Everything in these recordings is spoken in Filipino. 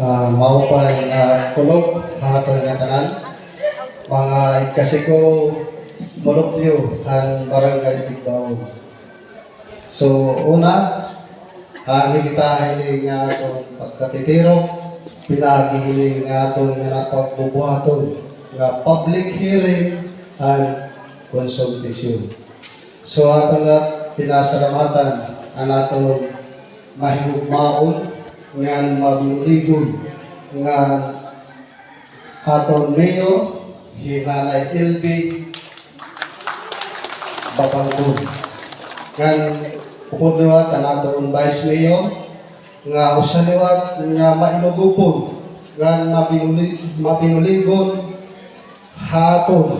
Maupay na kulog hatol nga tanan. Mga ikasi ko mulupyo ang barangay Tigbaw. So una, higitahin nga itong pagkatitiro, pinagihiling nga itong napagbubuhaton nga public hearing and consultation. So atong nga pinasalamatan ang atong mahigugmaon nga mabinuligon nga atong mayor Hinanay LB Babangkod. Ngan upod-liwat ang atong vice mayor nga usaliwat nga mainugupod nga mabinuligon haton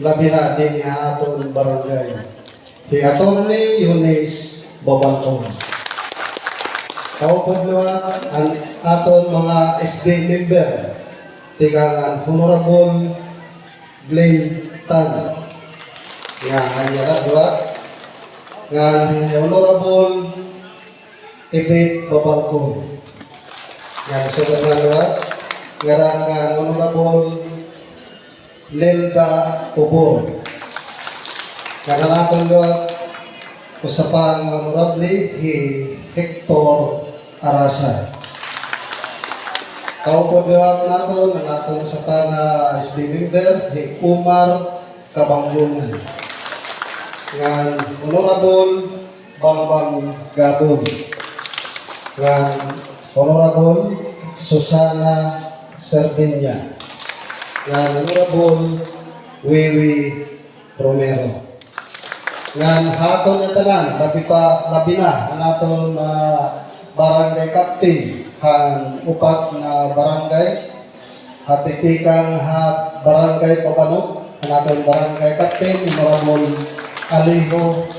labi na din haton barangay. Si Atty. Eunice Babangkod. Kaupod-liwat ang aton mga SB member tigangan Honorable Glenn Tan nga hanyara liwat nga Honorable Ibet Babangkod nga sugat nga liwat nga Honorable Lelda Ubor nga naton liwat usapang Honorable Hector Arasa. Kaupod liwat naton ang atong usapang SB member ni Umar Kabanggungan. Nga Honorable Bangbang Gabon. Nga Honorable Susana Sardinia. Nga Honorable Wiwi Romero. Nga haton na tanan, labi na ang aton barangay captain ang upat na barangay hatipikan barangay Pabanot ang aton barangay captain Honorable Aliho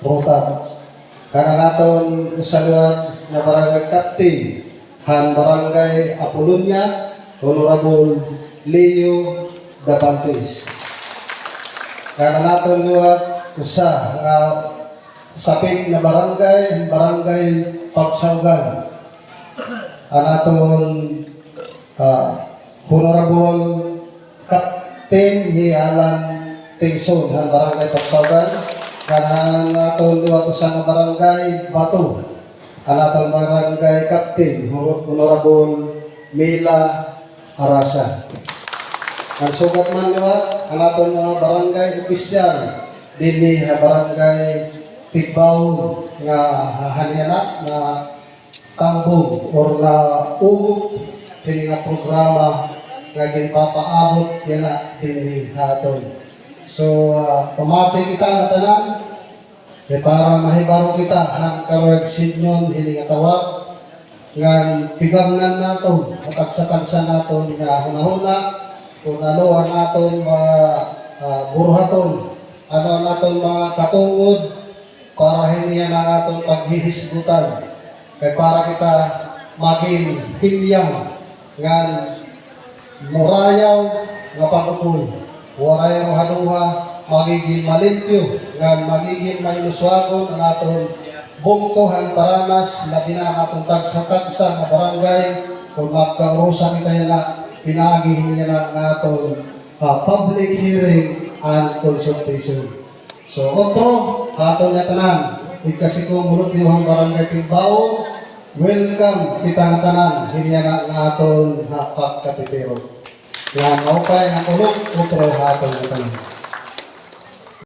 Rutab kana naton usaluan na barangay captain han barangay Apolonia Honorable Leo Davantes kana naton luwat usa nga sapit na barangay Pagsaugan ang aton Honorable Captain ni Alan Tingson ang barangay Pagsaugan kanang aton liwat usa nga barangay Bato ang aton barangay Captain Honorable Mila Arasa ang sugat man liwat ang aton mga barangay opisyal dinhi barangay Tigbaw nga hanyana na tambong or na ugok kini nga programa nga ginpapaabot yana dinhi haton. So pamati kita nga tanan para mahibaro kita ang karog sinyon hini nga tawag nga tigangnan naton at sa naton nga hunahuna kung ano ang aton burhaton ano naton mga katungod para hindi yan ang atong paghihisgutan kay para kita maging hilyang nga murayaw nga pag-upoy warayaw haduha magiging malimpyo nga magiging mainuswagon ang atong bungtohan paranas labi na ang atong tagsa-tagsa nga barangay kung magkaurusan kita yan na pinagihin niya ng atong public hearing and consultation. So, otro, ato na tanan, ikasi ko mulot yung barangay Tigbaw, welcome kita nga tanan, hiniya na aton hapak katitiro. Yan, maupay ang ulok, otro, ato na tanan.